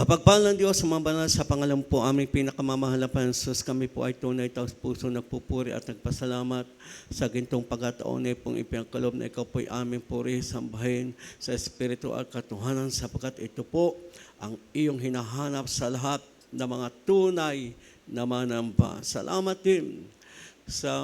Mapagpalang Diyos, sumabanal sa pangalan po aming pinakamamahal na Pansus. Kami po ay tunay taos puso nagpupuri at nagpasalamat sa gintong pagkataon na pong ipinagkalob na ikaw po'y aming puri, sambahin sa Espiritu at katuhanan sapagkat ito po ang iyong hinahanap sa lahat ng mga tunay na manamba. Salamat din sa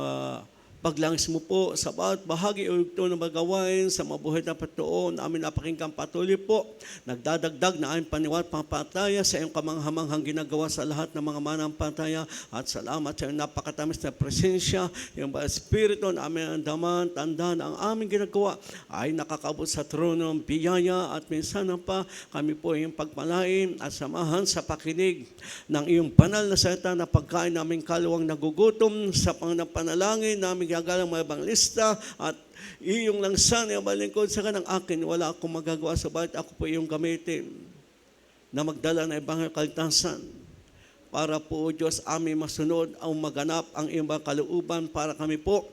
paglangis mo po sa bawat bahagi o yugto ng magawain sa mabuhay na patuon na amin napakinggan patuloy po. Nagdadagdag na aming paniwat pampataya sa iyong kamanghamanghang ginagawa sa lahat ng mga manampalataya at salamat sa iyong napakatamis na presensya, yung Espiritu na aming andaman, tandaan ang aming ginagawa ay nakakabot sa trono ng biyaya at minsan pa kami po yung pagpalain at samahan sa pakinig ng iyong banal na salita na pagkain naming kalawang nagugutom sa panalangin namin gagalang mga ebangelista at iyong langsan yung malingkod sa kanang akin. Wala akong magagawa sa balit. Ako po iyong gamitin na magdala ng ibang kaligtasan para po, Diyos, aming masunod ang maganap ang iyong mga kalooban para kami po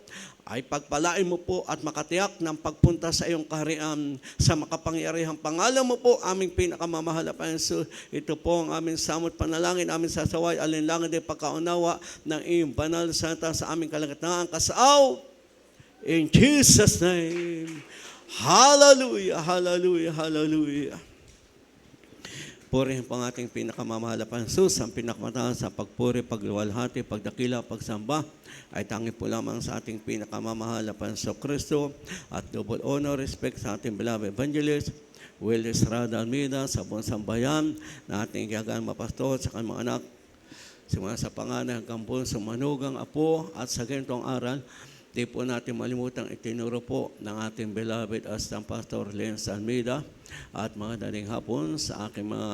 ay pagpalain mo po at makatiyak ng pagpunta sa iyong kaharian sa makapangyarihang pangalan mo po, aming pinakamamahal na Panginoon. Ito po ang aming samot panalangin, aming sasaway, alinlangan din pagkaunawa ng iyong banal na salita sa aming kalagitnaan. Kasaw, in Jesus' name. Hallelujah, hallelujah, hallelujah. Purihin po ang ating pinakamamahal na Panginoon, ang pinakamataas sa pagpuri, pagluwalhati, pagdakila, pagsamba, ay tangi po lamang sa ating pinakamamahal na Panginoon Kristo at double honor, respect sa ating beloved evangelist, Willis Rada Almeida, sa buong sambayan na ating igagaan mapastol sa kanyang mga anak, simula sa panganay hanggang buong sumanugang apo at sa ganitong aral, di po natin malimutang itinuro po ng ating beloved Assistant Pastor Lens Almeida at mga daling hapon sa aking mga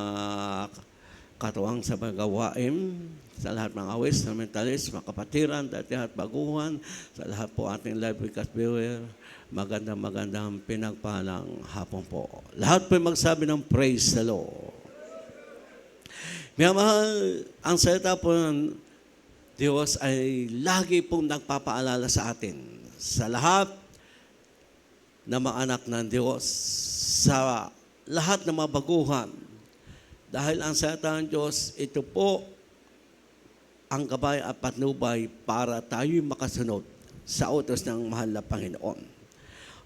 katuwang sa magawain, sa lahat ng awis, na mentalis, mga kapatiran, dati at baguhan, sa lahat po ating live webcast viewer, magandang pinagpalang hapon po. Lahat po magsabi ng praise the Lord. Mga mahal, ang salita po ng Diyos ay lagi pong nagpapaalala sa atin, sa lahat ng mga anak ng Diyos, sa lahat ng mga baguhan. Dahil ang salita ng Diyos, ito po ang gabay at patnubay para tayo'y makasunod sa utos ng mahal na Panginoon.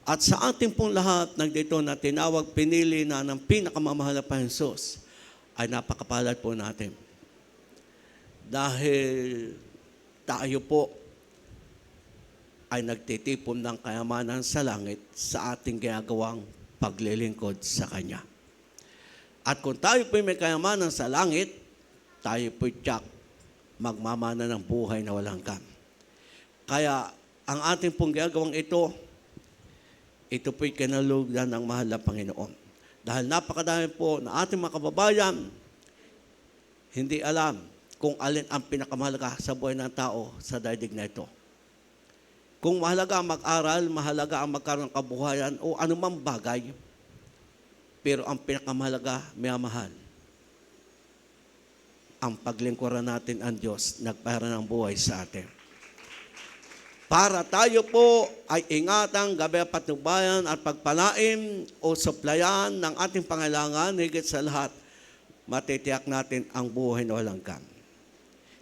At sa ating pong lahat, nagdito na tinawag, pinili na ng pinakamamahal na Panginoon, ay napakapalad po natin. Dahil tayo po ay nagtitipon ng kayamanan sa langit sa ating ginagawang paglilingkod sa Kanya. At kung tayo po may kayamanan sa langit, tayo po tiyak magmamana ng buhay na walang hanggan. Kaya ang ating pong ginagawang ito po'y kinalugdan ng mahal na Panginoon. Dahil napakadami po na ating mga kababayan, hindi alam kung alin ang pinakamahalaga sa buhay ng tao sa daigdig na ito. Kung mahalaga ang mag-aral, mahalaga ang magkaroon ng kabuhayan o anumang bagay, pero ang pinakamahalaga, mahal, ang paglingkuran natin ang Diyos, nagpahira ng buhay sa atin. Para tayo po ay ingatan, gabi patnubayan at pagpalain o suplayan ng ating pangailangan, higit sa lahat, matitiyak natin ang buhay na walang hanggan.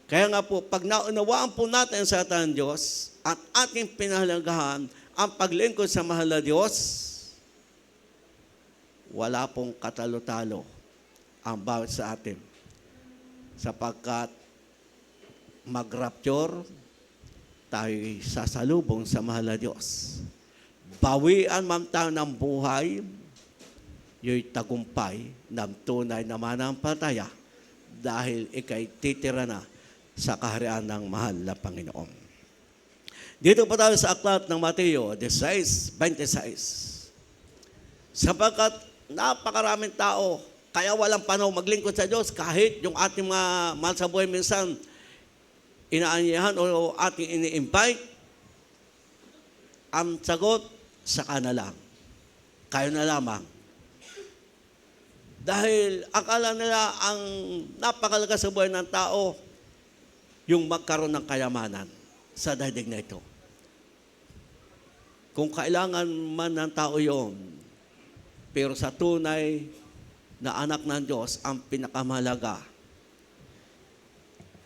Kaya nga po, pag naunawaan po natin sa salita ng Diyos at ating pinahalagahan ang paglingkod sa mahal na Diyos, wala pong katalo-talo ang bawat sa atin. Sapagkat mag-rapture, tayo'y sasalubong sa mahal na Diyos. Bawian man tayo ng buhay, yo'y tagumpay ng tunay na manampalataya dahil ikay titira na sa kaharian ng mahal na Panginoon. Dito pa tayo sa aklat ng Mateo 16:26. Sapagkat napakaraming tao, kaya walang panahon maglingkod sa Diyos kahit yung ating mga mahal sa buhay minsan inaanyahan o ating ini-invite, ang sagot, saka na lang. Kayo na lamang. Dahil akala nila ang napakalaga sa buhay ng tao, yung magkaroon ng kayamanan sa daigdig na ito. Kung kailangan man ng tao yon, pero sa tunay na anak ng Diyos, ang pinakamahalaga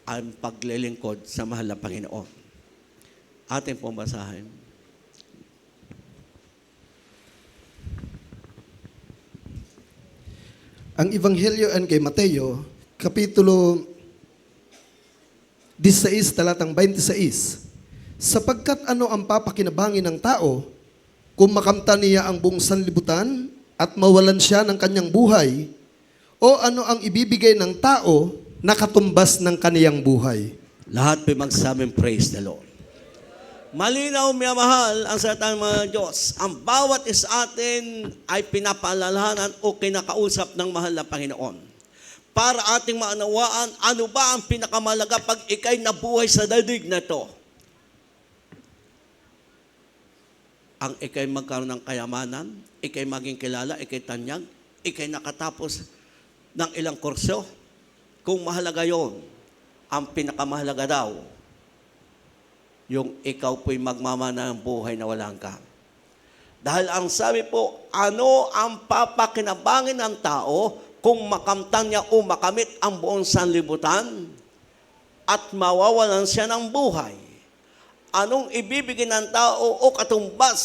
ang paglilingkod sa mahal na Panginoon. Ating pong basahin. Ang Ebanghelyo ayon kay Mateo, Kapitulo 16, talatang 26. Sapagkat ano ang papakinabangin ng tao kung makamtan niya ang buong sanlibutan at mawalan siya ng kanyang buhay? O ano ang ibibigay ng tao na katumbas ng kaniyang buhay? Lahat po magsabing praise the Lord. Malinaw, minamahal, ang salita ng mga Diyos. Ang bawat isa atin ay pinapaalalahanan o kinakausap ng mahal na Panginoon. Para ating maunawaan, ano ba ang pinakamalaga pag ikay nabuhay sa daigdig na ito? Ang ikay magkaroon ng kayamanan, ikay maging kilala, ikay tanyag, ikay nakatapos ng ilang kurso. Kung mahalaga yon, ang pinakamahalaga daw, yung ikaw po'y magmamana ng buhay na walang hanggan. Dahil ang sabi po, ano ang papakinabangin ng tao kung makamtan niya o makamit ang buong sanlibutan at mawawalan siya ng buhay? Anong ibibigay ng tao o katumbas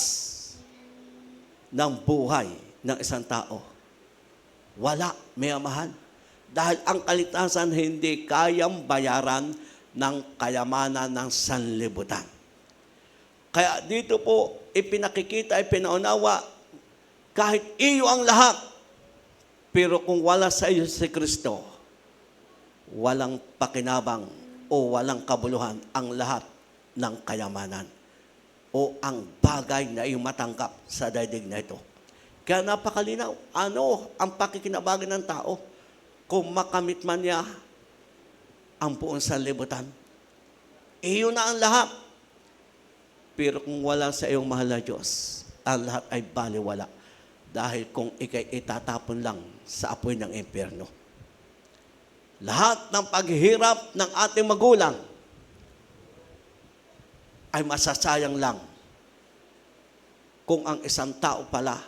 ng buhay ng isang tao? Wala, may mahal. Dahil ang kaligtasan hindi kayang bayaran ng kayamanan ng sanlibutan. Kaya dito po, ipinakikita, ipinaunawa, kahit iyo ang lahat, pero kung wala sa iyo si Kristo, walang pakinabang o walang kabuluhan ang lahat ng kayamanan o ang bagay na iyong matanggap sa daigdig na ito. Kaya napakalinaw, ano ang pakikinabangin ng tao kung makamit man niya ang buong sanlibutan? Iyo na ang lahat. Pero kung wala sa iyong mahal na Diyos, ang lahat ay baliwala. Dahil kung ikay itatapon lang sa apoy ng impyerno. Lahat ng paghihirap ng ating magulang ay masasayang lang kung ang isang tao pala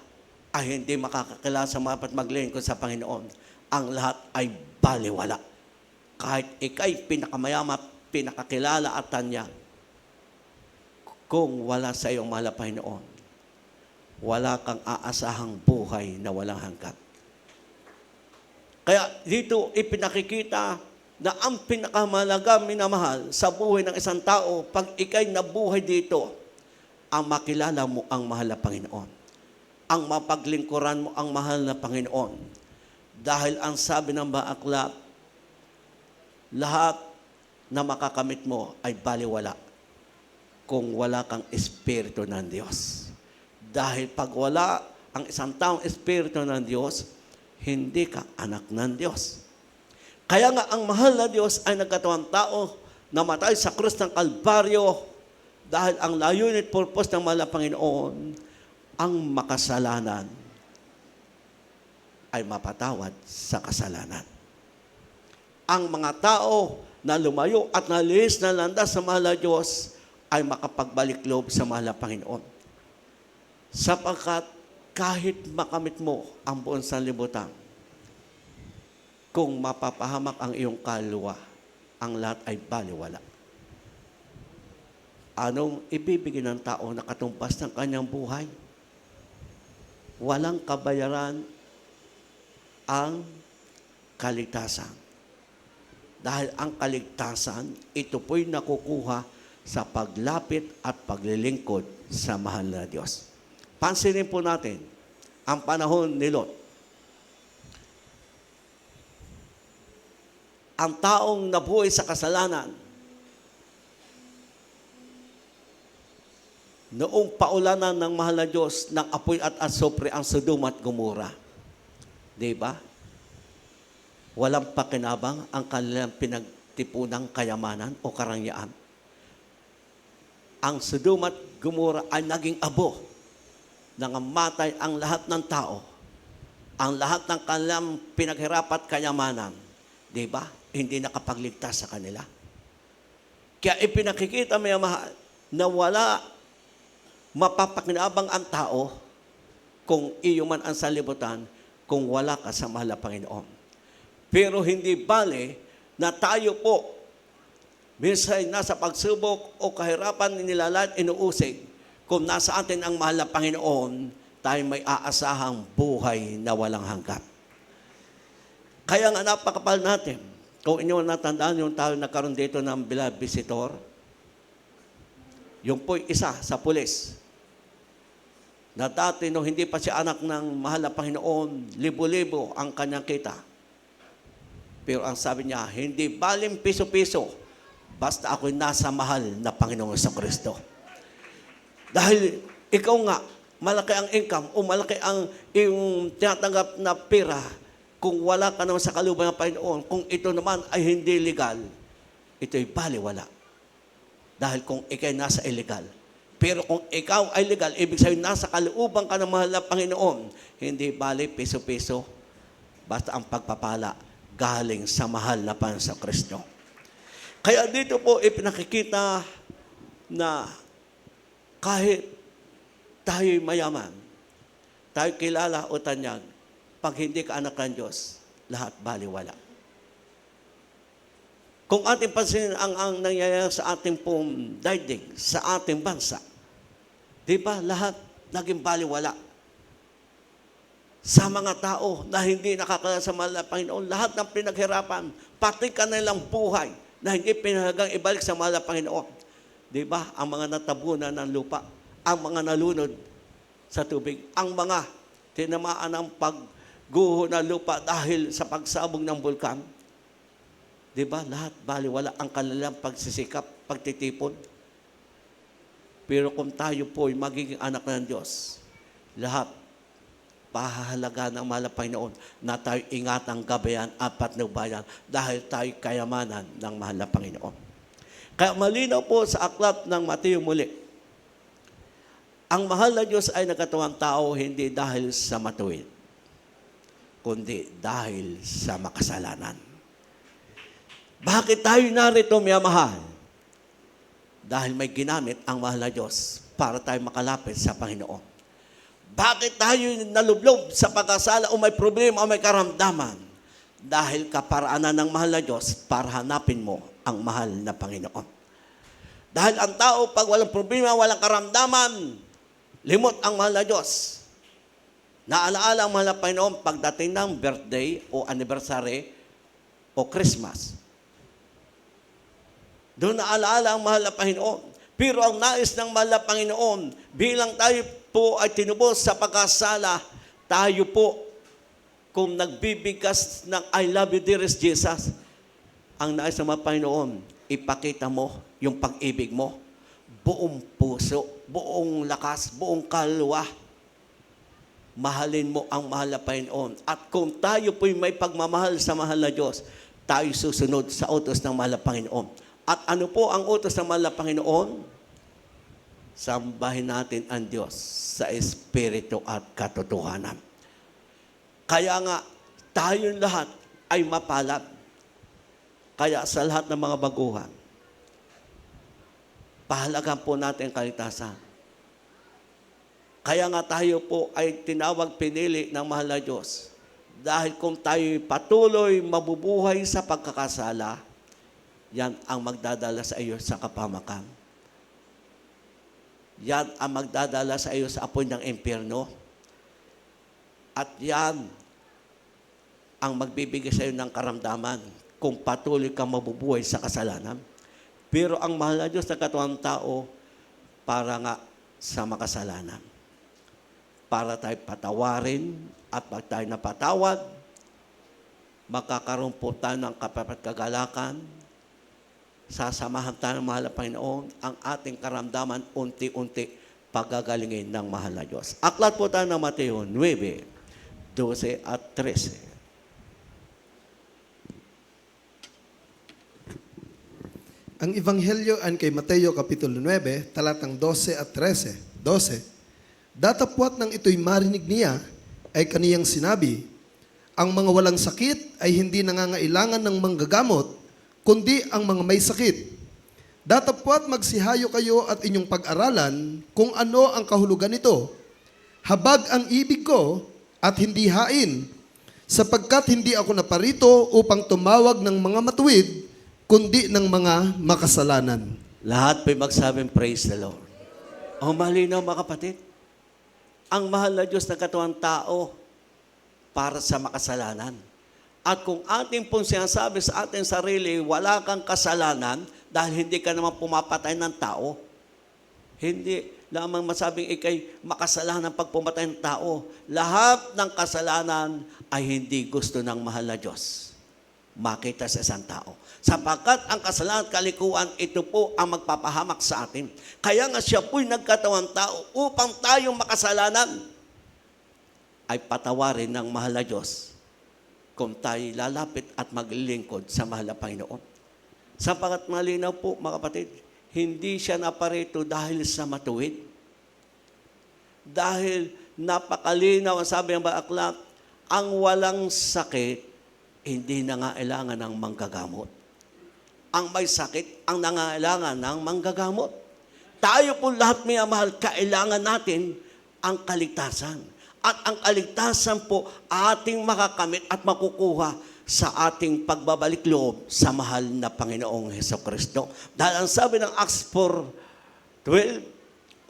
ay hindi makakakilala sa mga maglingkod sa Panginoon. Ang lahat ay baliwala. Kahit ikay pinakamayaman, pinakakilala at tanyag, kung wala sa iyong mahal na Panginoon, wala kang aasahang buhay na walang hanggan. Kaya dito ipinakikita na ang pinakamahalaga, minamahal, sa buhay ng isang tao, pag ikay nabuhay dito, ang makilala mo ang mahal na Panginoon. Ang mapaglingkuran mo ang mahal na Panginoon. Dahil ang sabi ng mga aklat, lahat na makakamit mo ay baliwala kung wala kang Espiritu ng Diyos. Dahil pag wala ang isang taong Espiritu ng Diyos, hindi ka anak ng Diyos. Kaya nga ang mahal na Diyos ay nagkatawang tao, namatay sa krus ng Kalbaryo, dahil ang layunin at purpose ng mahal na Panginoon, ang makasalanan ay mapatawad sa kasalanan. Ang mga tao na lumayo at nalihis na landas sa mahal na Diyos ay makapagbalik loob sa mahal na Panginoon. Sapagkat kahit makamit mo ang buong sanlibutan, kung mapapahamak ang iyong kaluluwa, ang lahat ay baliwala. Anong ibibigay ng tao na katumbas ng kanyang buhay? Walang kabayaran ang kaligtasan. Dahil ang kaligtasan, ito po'y nakukuha sa paglapit at paglilingkod sa mahal na Diyos. Pansinin po natin ang panahon ni Lot. Ang taong nabuhay sa kasalanan, noong paulanan ng mahal na Diyos ng apoy at asupre ang Sodoma at Gomora. Diba? Walang pakinabang ang kanilang pinagtipunang kayamanan o karangyaan. Ang Sodoma at Gomora ay naging abo. Nangamatay ang lahat ng tao. Ang lahat ng kanilang pinaghirapat kayamanan. Diba? Hindi nakapagligtas sa kanila. Kaya ipinakikita may mahal na wala mapapakinabang ang tao kung iyo man ang sanlibutan, kung wala ka sa mahal na Panginoon. Pero hindi bale na tayo po, minsan nasa pagsubok o kahirapan nilalat, inuusig, kung nasa atin ang mahal na Panginoon, tayo may aasahang buhay na walang hanggan. Kaya nga napakapal natin, kung inyo natandaan yung tayo nagkaroon dito ng beloved visitor, yung po'y isa sa pulis, na dati no hindi pa siya anak ng mahal na Panginoon, libo-libo ang kanyang kita. Pero ang sabi niya, hindi baling piso-piso, basta ako'y nasa mahal na Panginoong Kristo. Dahil ikaw nga, malaki ang income o malaki ang iyong tinatanggap na pera, kung wala ka naman sa kalooban ng Panginoon, kung ito naman ay hindi legal, ito'y baliwala. Dahil kung ikay nasa illegal. Pero kung ikaw ay legal, ibig sabihin nasa kalooban ka ng mahal na Panginoon, hindi bali piso-piso, basta ang pagpapala galing sa mahal na Panginoon Kristo. Kaya dito po ipinakikita na kahit tayo'y mayaman, tayo kilala o tanyag, pag hindi ka anak ng Diyos, lahat baliwala. Kung ating pansinin ang nangyayari sa ating pong daigdig, sa ating bansa, di ba lahat naging baliwala? Sa mga tao na hindi nakakala sa mahal na Panginoon, lahat ng pinaghirapan, pati kanilang buhay, na hindi pinahalagang ibalik sa mahal na Panginoon. Di ba? Ang mga natabunan ng lupa, ang mga nalunod sa tubig, ang mga tinamaan ng pagguho ng lupa dahil sa pagsabog ng bulkan. Di ba? Lahat baliwala ang kanilang pagsisikap, pagtitipon. Pero kung tayo po ay magiging anak ng Diyos, lahat pahahalaga ng mahal na Panginoon na tayo ingatang gabayan at patnubayan dahil tayo kayamanan ng mahal na Panginoon. Kaya malinaw po sa aklat ng Mateo muli, ang mahal na Diyos ay nagkatawang tao hindi dahil sa matuwid, kundi dahil sa makasalanan. Bakit tayo narito, miyamahal? Dahil may ginamit ang mahal na Diyos para tayo makalapit sa Panginoon. Bakit tayo nalublob sa pagkasala o may problema o may karamdaman? Dahil kaparaanan ng mahal na Diyos para hanapin mo ang mahal na Panginoon. Dahil ang tao, pag walang problema, walang karamdaman, limot ang mahal na Diyos. Naalaala ang mahal na Panginoon pagdating ng birthday o anniversary o Christmas. Doon naalaala ang mahal na Panginoon. Pero ang nais ng mahal na Panginoon, bilang tayo po ay tinubos sa pagkasala, tayo po, kung nagbibigkas ng I love you dearest Jesus, ang nais ng mga Panginoon, ipakita mo yung pag-ibig mo, buong puso, buong lakas, buong kalwa. Mahalin mo ang mahal na Panginoon. At kung tayo po'y may pagmamahal sa mahal na Diyos, tayo susunod sa utos ng mahal na Panginoon. At ano po ang utos ng mahal na Panginoon? Sambahin natin ang Diyos sa Espiritu at katotohanan. Kaya nga, tayong lahat ay mapalad. Kaya sa lahat ng mga baguhan, pahalagan po natin ang kaligtasan. Kaya nga tayo po ay tinawag pinili ng mahal na Diyos. Dahil kung tayo patuloy mabubuhay sa pagkakasala, yan ang magdadala sa iyo sa kapamakan. Yan ang magdadala sa iyo sa apoy ng impyerno. At yan ang magbibigay sa iyo ng karamdaman kung patuloy kang mabubuhay sa kasalanan. Pero ang mahal na Diyos na katuwang tao para nga sa makasalanan. Para tayo patawarin at pag tayo napatawad, makakaroon po tayo ng kapapagkagalakan, sasamahan tayo ng mahal na Panginoon, ang ating karamdaman unti-unti pagagalingin ng mahal na Diyos. Aklat po tayo ng Mateo 9, 12 at 13. Ang Ebanghelyo ay kay Mateo Kapitulo 9, talatang 12 at 13. 12. Datapwat nang ito'y marinig niya, ay kaniyang sinabi, ang mga walang sakit ay hindi nangangailangan ng manggagamot, kundi ang mga may sakit. Datapwat magsihayo kayo at inyong pag-aralan kung ano ang kahulugan nito. Habag ang ibig ko at hindi hain, sapagkat hindi ako naparito upang tumawag ng mga matuwid, kundi ng mga makasalanan. Lahat po'y magsabing, praise the Lord. O malinaw mga kapatid, ang mahal na Diyos na katuwang tao para sa makasalanan. At kung ating pong sinasabi sa ating sarili, wala kang kasalanan dahil hindi ka naman pumapatay ng tao. Hindi lamang masabing ikay makasalanan pag pumatay ng tao. Lahat ng kasalanan ay hindi gusto ng mahal na Diyos makita sa isang tao. Sapagkat ang kasalanan at kalikuan, ito po ang magpapahamak sa atin. Kaya nga siya po'y nagkatawang tao upang tayong makasalanan ay patawarin ng mahal na Diyos kung tayo lalapit at maglilingkod sa mahal na Panginoon. Sapagkat malinaw po mga kapatid, hindi siya naparito dahil sa matuwid. Dahil napakalinaw ang sabi ng aklat, ang walang sakit, hindi nangailangan ng manggagamot. Ang may sakit, ang nangailangan ng manggagamot. Tayo po lahat, may mahal, kailangan natin ang kaligtasan. At ang kaligtasan po ating makakamit at makukuha sa ating pagbabalik loob sa mahal na Panginoong Hesukristo. Dahil ang sabi ng Acts 4:12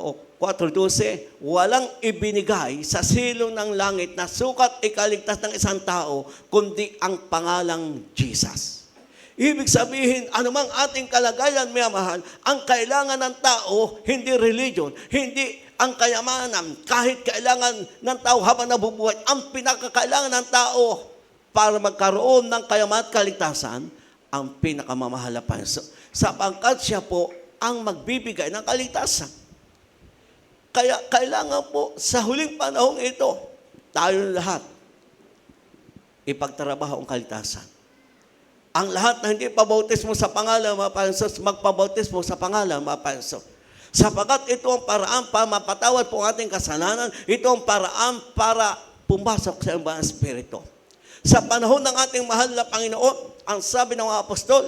o 4:12, walang ibinigay sa silong ng langit na sukat ikaligtas ng isang tao, kundi ang pangalang Jesus. Ibig sabihin, anumang ating kalagayan, may mahal, ang kailangan ng tao, hindi religion, hindi ang kayamanan, kahit kailangan ng tao habang nabubuhay, ang pinakakailangan ng tao para magkaroon ng kayamanan at kaligtasan, ang pinakamamahal na Panginoon. Sapagkat siya po ang magbibigay ng kaligtasan. Kaya kailangan po sa huling panahong ito, tayo lahat, ipagtrabaho ang kaligtasan. Ang lahat na hindi pabautismo sa pangalan, mapapasok, magpabautismo sa pangalan, mapapasok. Sapagkat ito ang paraan para mapatawad po ang ating kasalanan, ito ang paraan para pumasok sa ibang espiritu. Sa panahon ng ating mahal na Panginoon, ang sabi ng mga apostol,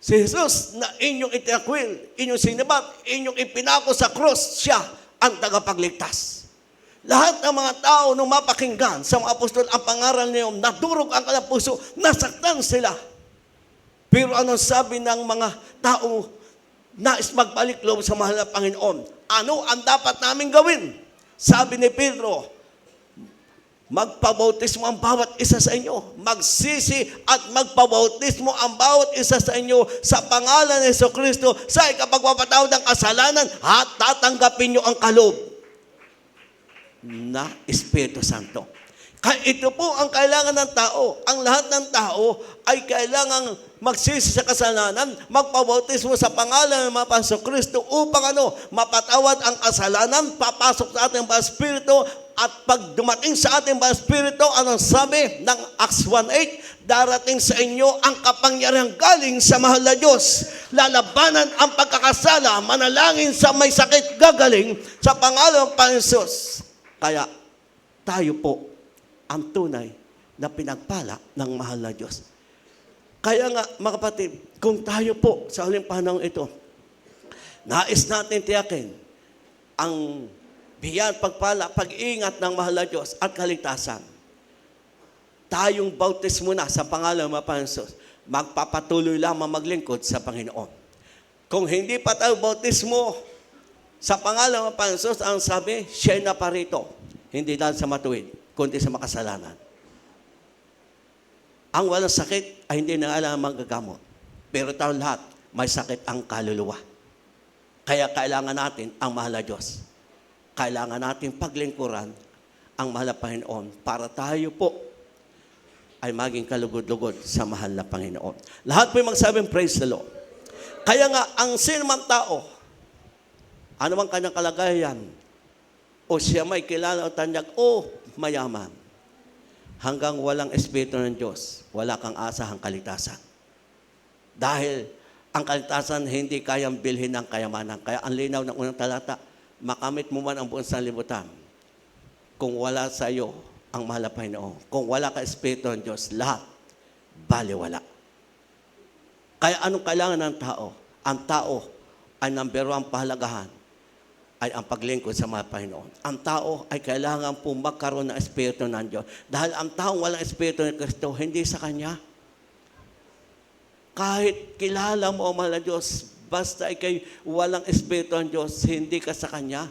si Jesus na inyong itinakwil, inyong sinibat, inyong ipinako sa krus, siya ang tagapagligtas. Lahat ng mga tao nung mapakinggan sa mga apostol ang pangaral niyo, nadurog ang kanilang puso, nasaktan sila. Pero anong sabi ng mga tao nais magbalik loob sa mahal na Panginoon? Ano ang dapat namin gawin? Sabi ni Pedro, magpabautismo ang bawat isa sa inyo. Magsisi at magpabautismo ang bawat isa sa inyo sa pangalan ni Jesucristo sa ikapagpapatawad ng kasalanan at tatanggapin nyo ang kaloob na Espiritu Santo. Kaya ito po ang kailangan ng tao. Ang lahat ng tao ay kailangang magsisi sa kasalanan, magpabautismo sa pangalan ng mga Jesucristo upang mapatawad ang kasalanan, papasok sa ating mga Espiritu. At pag dumating sa ating mga Espiritu, anong sabi ng Acts 1:8? Darating sa inyo ang kapangyarihan galing sa mahal na Diyos. Lalabanan ang pagkakasala, manalangin sa may sakit, gagaling sa pangalan ng Panginoon. Kaya tayo po ang tunay na pinagpala ng mahal na Diyos. Kaya nga mga kapatid, kung tayo po sa huling panahon ito, nais natin tiyakin ang biyayang pagpala, pag-iingat ng mahal na Diyos at kaligtasan. Tayong bautismo na sa pangalan ng Panginoon, magpapatuloy lamang maglingkod sa Panginoon. Kung hindi pa tayo bautismo sa pangalan ng Panginoon, ang sabi, siya na parito, hindi dahil sa matuwid, kundi sa makasalanan. Ang walang sakit ay hindi na alam manggagamot. Pero tayo lahat, may sakit ang kaluluwa. Kaya kailangan natin ang mahal na Diyos. Kailangan natin paglingkuran ang mahal na Panginoon para tayo po ay maging kalugod-lugod sa mahal na Panginoon. Lahat po magsabing praise the Lord. Kaya nga, ang sinumang tao, ano mang kanyang kalagayan, o siya may kilala o tanyag, o mayaman, hanggang walang Espiritu ng Diyos, wala kang asahang kaligtasan. Dahil ang kaligtasan hindi kayang bilhin ng kayamanan. Kaya ang linaw ng unang talata, makamit mo man ang buong sanlibutan, kung wala sa iyo ang mahal na Panginoon, kung wala ka Espiritu ng Diyos, lahat, baliwala. Kaya anong kailangan ng tao? Ang tao ay number one pahalagahan, ay ang paglingkod sa mga Panginoon. Ang tao ay kailangan po magkaroon ng Espiritu ng Diyos. Dahil ang taong walang Espiritu ng Kristo, hindi sa Kanya. Kahit kilala mo ang mahal na Diyos, basta ikay walang Espiritu ng Diyos, hindi ka sa Kanya,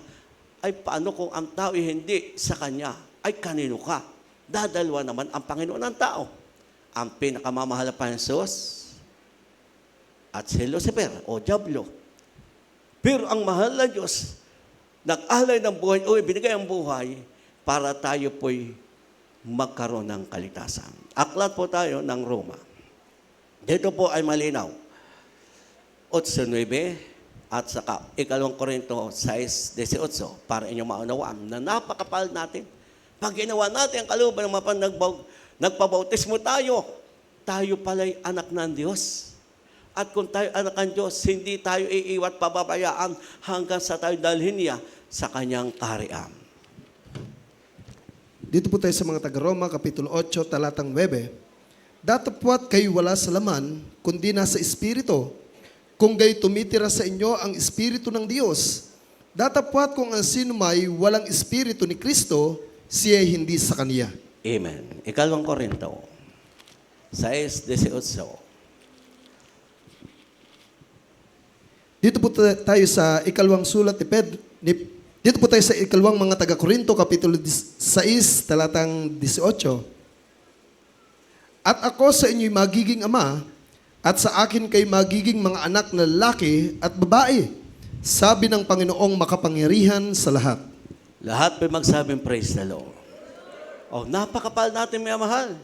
ay paano kung ang tao ay hindi sa Kanya, ay kanino ka? Dadalwa naman ang Panginoon ng tao. Ang pinakamamahal pa ng Diyos at si Lucifer o Diablo. Pero ang mahal na Diyos, nag-alay ng buhay o binigay ang buhay para tayo po'y magkaroon ng kaligtasan. Aklat po tayo ng Roma. Dito po ay malinaw. 8:9 at saka 2 Korinto 6:18 para inyong maunawaan na napakapal natin. Pag ginawa natin ang kalooban ng nagpabautismo tayo, tayo pala'y anak ng Diyos. At kung tayo anak ng Diyos, hindi tayo iiwat pababayaan hanggang sa tayo dalhin niya sa kanyang kaharian. Dito po tayo sa mga taga-Roma, Kapitulo 8, talatang 9. Datapwat kayo wala sa laman, kundi nasa Espiritu. Kung gayon tumitira sa inyo ang Espiritu ng Diyos. Datapwat kung ang sino may walang Espiritu ni Kristo, siya ay hindi sa Kanya. Amen. 2 Korinto 6:18. Dito po tayo sa ikalawang sulat ni Pedro. Dito po tayo sa ikalawang mga taga-Korinto, Kapitulo 6, talatang 18. At ako sa inyo'y magiging ama, at sa akin kay magiging mga anak na lalaki at babae, sabi ng Panginoong makapangyarihan sa lahat. Lahat may magsabing praise the Lord. Oh, napakapal natin, mga mahal.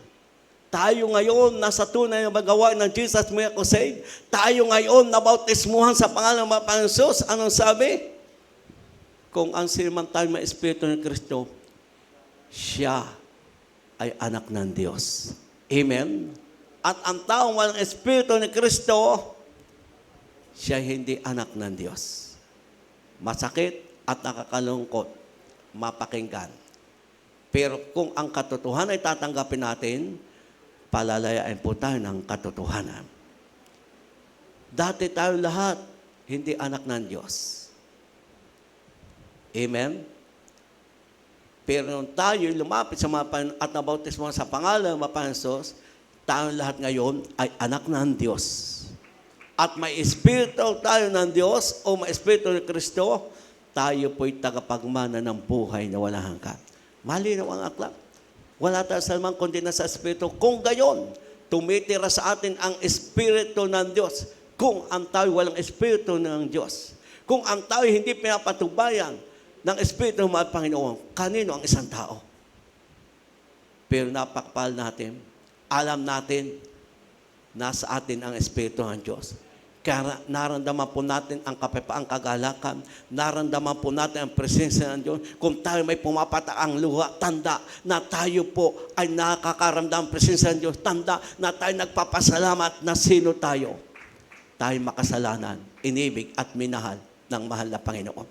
Tayo ngayon nasa tunay na magawa ng Jesus Miracle Crusade. Tayo ngayon nabautismuhan sa pangalan ng mga Panginoon. Anong sabi? Kung ang siniman tayo may Espiritu ng Kristo, siya ay anak ng Diyos. Amen? At ang taong walang Espiritu ni Kristo, siya hindi anak ng Diyos. Masakit at nakakalungkot, mapakinggan. Pero kung ang katotohanan ay tatanggapin natin, palalayain po tayo ng katotohanan. Dati tayo lahat, hindi anak ng Diyos. Amen? Pero nung tayo lumapit sa mga at nabautismo sa pangalan ng mga Panginoon, tayo lahat ngayon ay anak ng Diyos. At may Espiritu tayo ng Diyos o may Espiritu ni Kristo, tayo po'y tagapagmana ng buhay na walang hanggan. Malinaw ang aklat. Wala tayo sa lamang kundi na sa Espiritu. Kung gayon, tumitira sa atin ang Espiritu ng Diyos. Kung ang tayo walang Espiritu ng Diyos. Kung ang tayo hindi pinapatubayan ng Espiritu ng mga Panginoon, kanino ang isang tao? Pero napakapal natin, alam natin, nasa atin ang Espiritu ng Diyos. Kaya naramdaman po natin ang kapapaang kagalakan, naramdaman po natin ang presensya ng Diyos. Kung tayo may pumapataang luha, tanda na tayo po ay nakakaramdam ang presensya ng Diyos. Tanda na tayo nagpapasalamat na sino tayo. Tayo makasalanan, inibig at minahal ng mahal na Panginoon.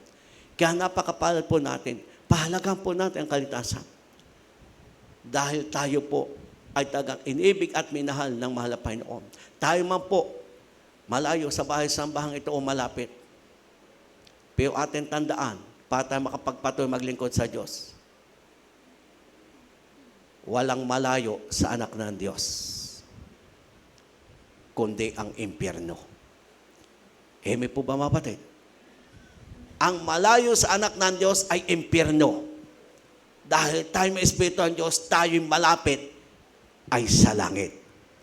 Kaya napakapalad po natin, pahalagan po natin ang kaligtasan. Dahil tayo po ay tagang inibig at minahal ng mahal na Panginoon. Tayo man po, malayo sa bahay-sambahang ito o malapit. Pero atin tandaan, para tayo makapagpatuloy maglingkod sa Diyos. Walang malayo sa anak ng Diyos, kundi ang impyerno. May po ba mapatid? Ang malayo sa anak ng Diyos ay impyerno. Dahil tayo may Espiritu ng Diyos, tayo'y malapit ay sa langit.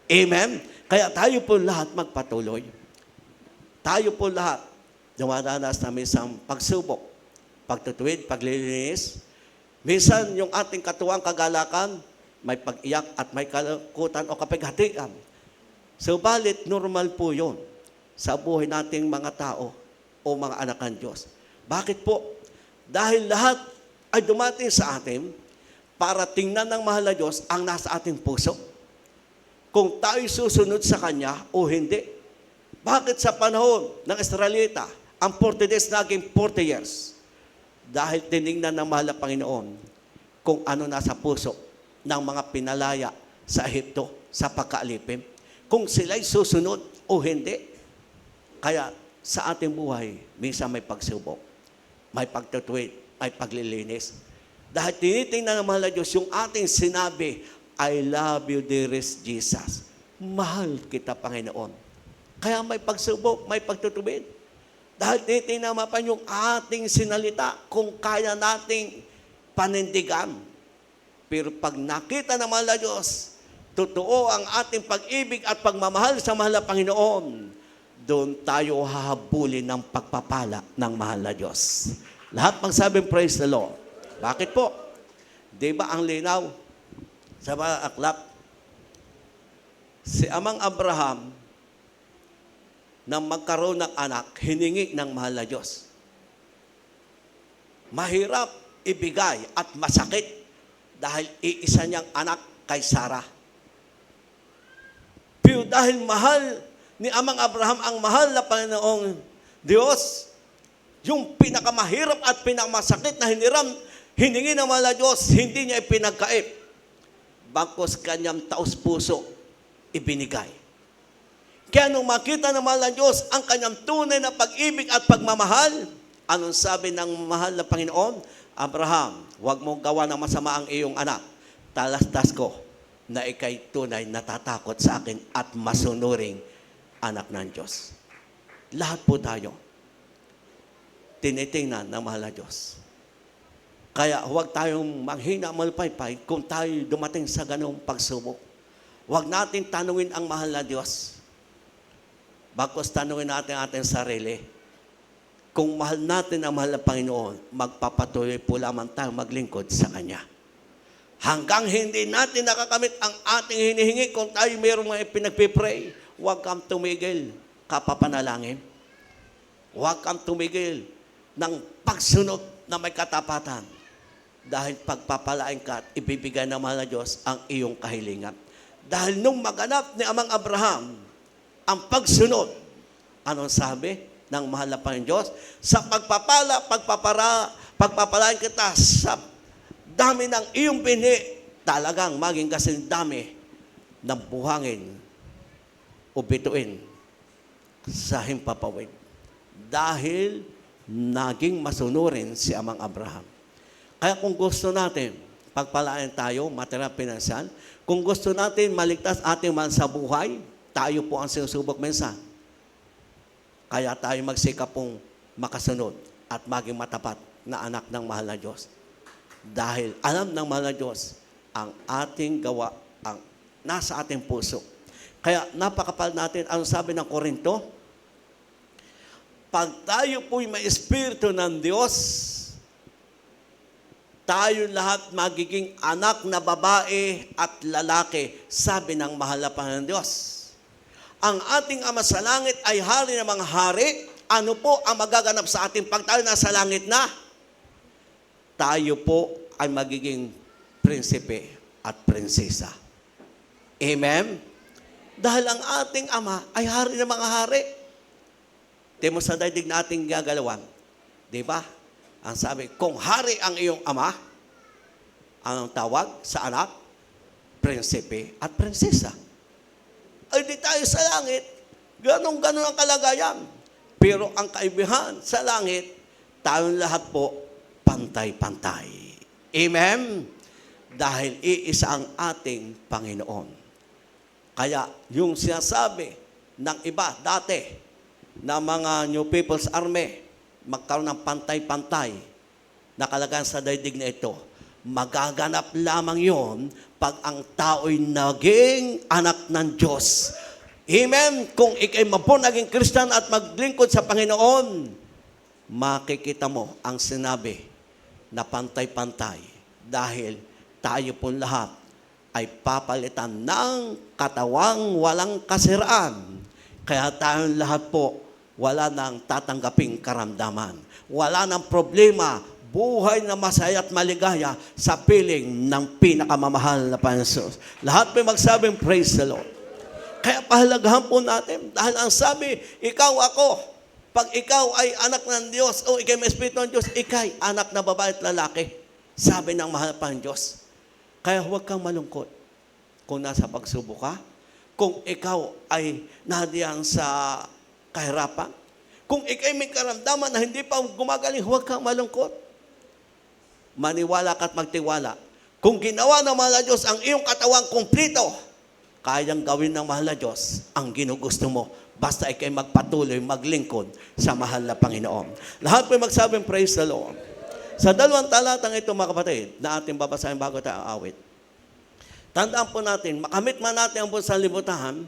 Amen? Kaya tayo po lahat magpatuloy. Tayo po lahat dumadanas na minsan pagsubok, pagtutuwid, paglilinis. Minsan yung ating katuwang kagalakan, may pag-iyak at may kalukutan o kapighatian. Subalit, normal po yun sa buhay nating mga tao o mga anak ng Diyos. Bakit po? Dahil lahat ay dumating sa atin para tingnan ng mahal na Diyos ang nasa ating puso. Kung tayo susunod sa Kanya o hindi. Bakit sa panahon ng Israelita, ang 40 days naging 40 years? Dahil tinignan ng mahal na Panginoon kung ano nasa puso ng mga pinalaya sa Ehipto sa pagkaalipin. Kung sila'y susunod o hindi. Kaya sa ating buhay, minsan may pagsubok. may pagtutuwid, may paglilinis. Dahil tinitingnan ng mahal na Diyos yung ating sinabi, I love you, dearest Jesus. Mahal kita, Panginoon. Kaya may pagsubok, may pagtutuwid. Dahil tinitingnan pa yung ating sinalita kung kaya nating panindigan. Pero pag nakita ng mahal na Diyos, totoo ang ating pag-ibig at pagmamahal sa mahal na Panginoon, doon tayo hahabulin ng pagpapala ng mahal na Diyos. Lahat magsabing praise the Lord. Bakit po? Di ba ang linaw sa mga aklat? Si Amang Abraham, nang magkaroon ng anak, hiningi ng mahal na Diyos. Mahirap ibigay at masakit dahil iisa niyang anak kay Sarah. Pero dahil mahal ni Amang Abraham ang mahal na Panginoong Diyos, yung pinakamahirap at pinakamasakit na hiningi ng mahal na Diyos, hindi niya ipinagkaip. Bagkus kanyang taos-puso ibinigay. Kaya nung makita ng mahal na Diyos ang kanyang tunay na pag-ibig at pagmamahal, anong sabi ng mahal na Panginoon? Abraham, huwag mong gawa ng masama ang iyong anak. Talastas ko na ikay tunay natatakot sa akin at masunuring anak ng Diyos. Lahat po tayo tinitingnan ng mahal na Diyos. Kaya huwag tayong manghina malpaypay kung tayo dumating sa ganong pagsubok. Huwag natin tanungin ang mahal na Diyos. Bagkus tanungin natin ating sarili. Kung mahal natin ang mahal na Panginoon, magpapatuloy po lamang tayo maglingkod sa Kanya. Hanggang hindi natin nakakamit ang ating hinihingi, kung tayo mayroong mga pinagpipray, huwag kang tumigil, kapapanalangin. Huwag kang tumigil ng pagsunod na may katapatan. Dahil pagpapalain ka at ibibigay ng mahal na Diyos ang iyong kahilingan. Dahil nung maganap ni Amang Abraham, ang pagsunod, anong sabi ng mahal na Panginoon Diyos? Sa pagpapalain kita sa dami ng iyong bini, talagang maging kasing dami ng buhangin o bituin sa himpapawid. Dahil naging masunurin si Amang Abraham. Kaya kung gusto natin, pagpalain tayo, material pinansyal, kung gusto natin maligtas ating man sa buhay, tayo po ang sinusubok minsan. Kaya tayo magsikap pong makasunod at maging matapat na anak ng mahal na Diyos. Dahil alam ng mahal na Diyos ang ating gawa, ang nasa ating puso. Kaya napakapal natin, ang sabi ng Korinto, pag tayo po'y may Espiritu ng Diyos, tayo lahat magiging anak na babae at lalaki, sabi ng mahal na Panginoon Diyos. Ang ating Ama sa langit ay hari ng mga hari. Ano po ang magaganap sa ating pag tayo nasa langit na? Tayo po ay magiging prinsipe at prinsesa. Amen? Dahil ang ating Ama ay hari ng mga hari. Di mo sa daigdig na ating gagalawan. Di ba? Ang sabi, kung hari ang iyong ama, ang tawag sa anak, prinsipe at prinsesa. Ay di tayo sa langit, ganun-ganun ang kalagayan. Pero ang kaibihan sa langit, tayong lahat po, pantay-pantay. Amen? Dahil iisa ang ating Panginoon. Kaya yung sinasabi ng iba dati, na mga New People's Army, magkaroon ng pantay-pantay na kalagayan sa daigdig na ito, magaganap lamang yon pag ang tao'y naging anak ng Diyos. Amen? Kung ikay naging Kristan at maglingkod sa Panginoon, makikita mo ang sinabi na pantay-pantay dahil tayo po lahat ay papalitan ng katawang walang kasiraan. Kaya tayong lahat po wala nang tatanggaping karamdaman. Wala nang problema, buhay na masaya at maligaya sa piling ng pinakamamahal na Panginoon. Lahat may magsabing, praise the Lord. Kaya pahalagahan po natin, dahil ang sabi, ikaw ako, pag ikaw ay anak ng Diyos, o ikay may Espiritu ng Diyos, ikay anak na babae at lalaki. Sabi ng mahal pa ng Diyos. Kaya huwag kang malungkot kung nasa pagsubok ka, kung ikaw ay nadiyan sa kahirapan, Kung ikay may karamdaman na hindi pa gumagaling, huwag kang malungkot. Maniwala ka at magtiwala. Kung ginawa ng mahal na Diyos ang iyong katawang kumplito, kayang gawin ng mahal na Diyos ang ginugusto mo. Basta ikay magpatuloy, maglingkod sa mahal na Panginoon. Lahat po magsabing praise the Lord. Sa dalawang talatang ito, mga kapatid, na ating babasahin bago tayo awit. Tandaan po natin, makamit man natin ang buong sanlibutan,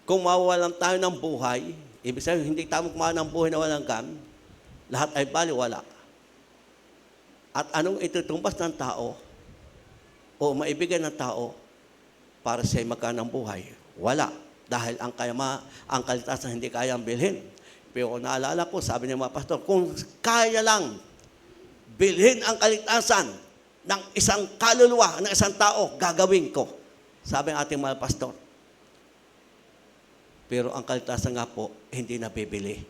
kung mawawalan tayo ng buhay, ibig sabihin, hindi tayo kumain ng buhay na walang gam, lahat ay baliwala. At anong itutumbas ng tao o maibigay ng tao para siya magkaroon ng buhay? Wala. Dahil ang kalitasan hindi kayang bilhin. Pero naalala ko, sabi ng mga pastor, kung kaya lang bilhin ang kalitasan ng isang kaluluwa, ng isang tao, gagawin ko. Sabi ng ating mga pastor. Pero ang kalitasan nga po, hindi nabibili.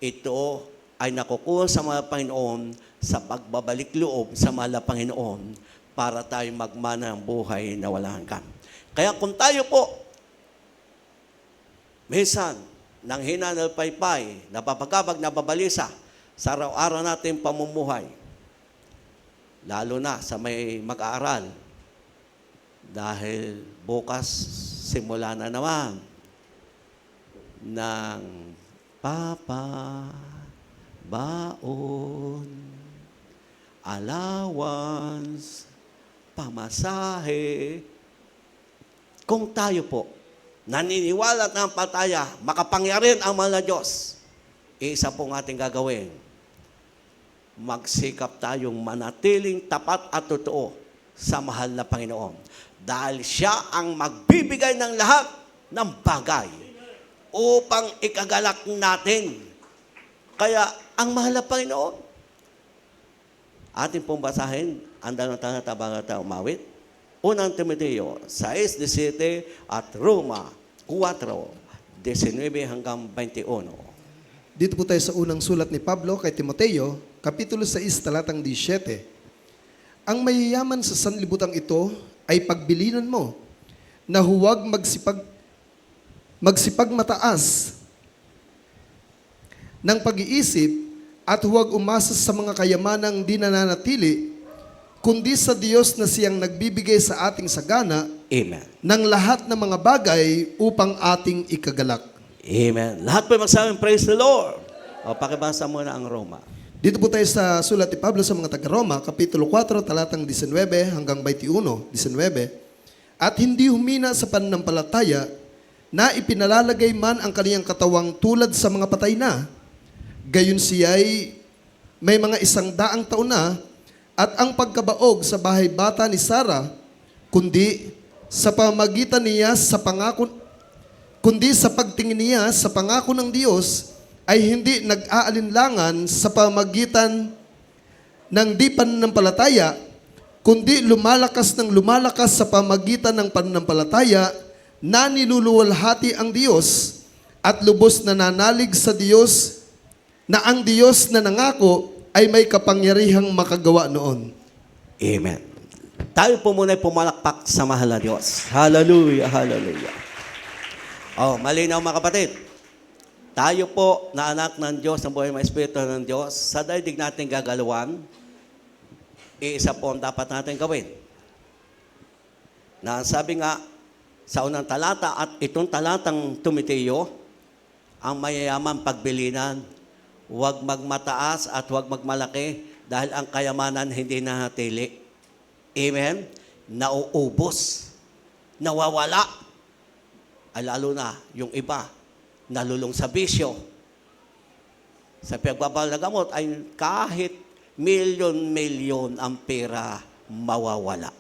Ito ay nakukuha sa mga Panginoon sa pagbabalik loob sa mga Panginoon para tayo magmana ng buhay na walang hanggan. Kaya kung tayo po, minsan, nang hinanalpaypay, napapagabag, nababalisa sa araw-araw natin pamumuhay, lalo na sa may mag-aaral, dahil bukas simula na naman ng papa, baon, allowance, pamasahe. Kung tayo po, naniniwala at ng pataya, makapangyarihan ang mahal na Diyos, isa pong ating gagawin, magsikap tayong manatiling tapat at totoo sa mahal na Panginoon. Dahil siya ang magbibigay ng lahat ng bagay upang ikagalak natin. Kaya, ang mahal na Panginoon, ating pong basahin, ang dalawang talata bago tayo umawit. Unang Timoteo 6:17 at Roma 4:19 hanggang 21. Dito po tayo sa unang sulat ni Pablo kay Timoteo, Kapitulo 6, talatang 17. Ang mayayaman sa sanlibutan ito ay pagbilinan mo na huwag magsipag mataas ng pag-iisip at huwag umasa sa mga kayamanang di nananatili, kundi sa Diyos na siyang nagbibigay sa ating sagana Amen. ng lahat ng mga bagay upang ating ikagalak. Amen. Lahat po magsabing praise the Lord. O, pakibasa muna ang Roma. Dito po tayo sa sulat ni Pablo sa mga taga-Roma, Kapitulo 4, talatang 19 hanggang 21, 19. At hindi humina sa pananampalataya na ipinalalagay man ang kaniyang katawang tulad sa mga patay na. Gayon siya'y may mga 100 taon na at ang pagkabaog sa bahay bata ni Sarah, kundi sa pamagitan niya sa pangako, kundi sa pagtingin niya sa pangako ng Diyos ay hindi nag-aalinlangan sa pamagitan ng di pananampalataya, kundi lumalakas sa pamagitan ng pananampalataya na niluluwalhati ang Diyos at lubos na nanalig sa Diyos na ang Diyos na nangako ay may kapangyarihang makagawa noon. Amen. Tayo po muna pumalakpak sa mahal na Diyos. Hallelujah, hallelujah. Oh, malinaw mga kapatid. Tayo po na anak ng Diyos, ng buhay ng Espiritu ng Diyos, sa daigdig natin gagalawan, iisa po ang dapat natin gawin. Na sabi nga, sa unang talata at itong talatang Timoteo, ang mayayaman pagbilinan, huwag magmataas at huwag magmalaki dahil ang kayamanan hindi nanatili. Amen? Nauubos. Nawawala. Ay lalo na yung iba, nalulong sa bisyo. Sa pagbabawal na gamot ay kahit milyon-milyon ang pera mawawala.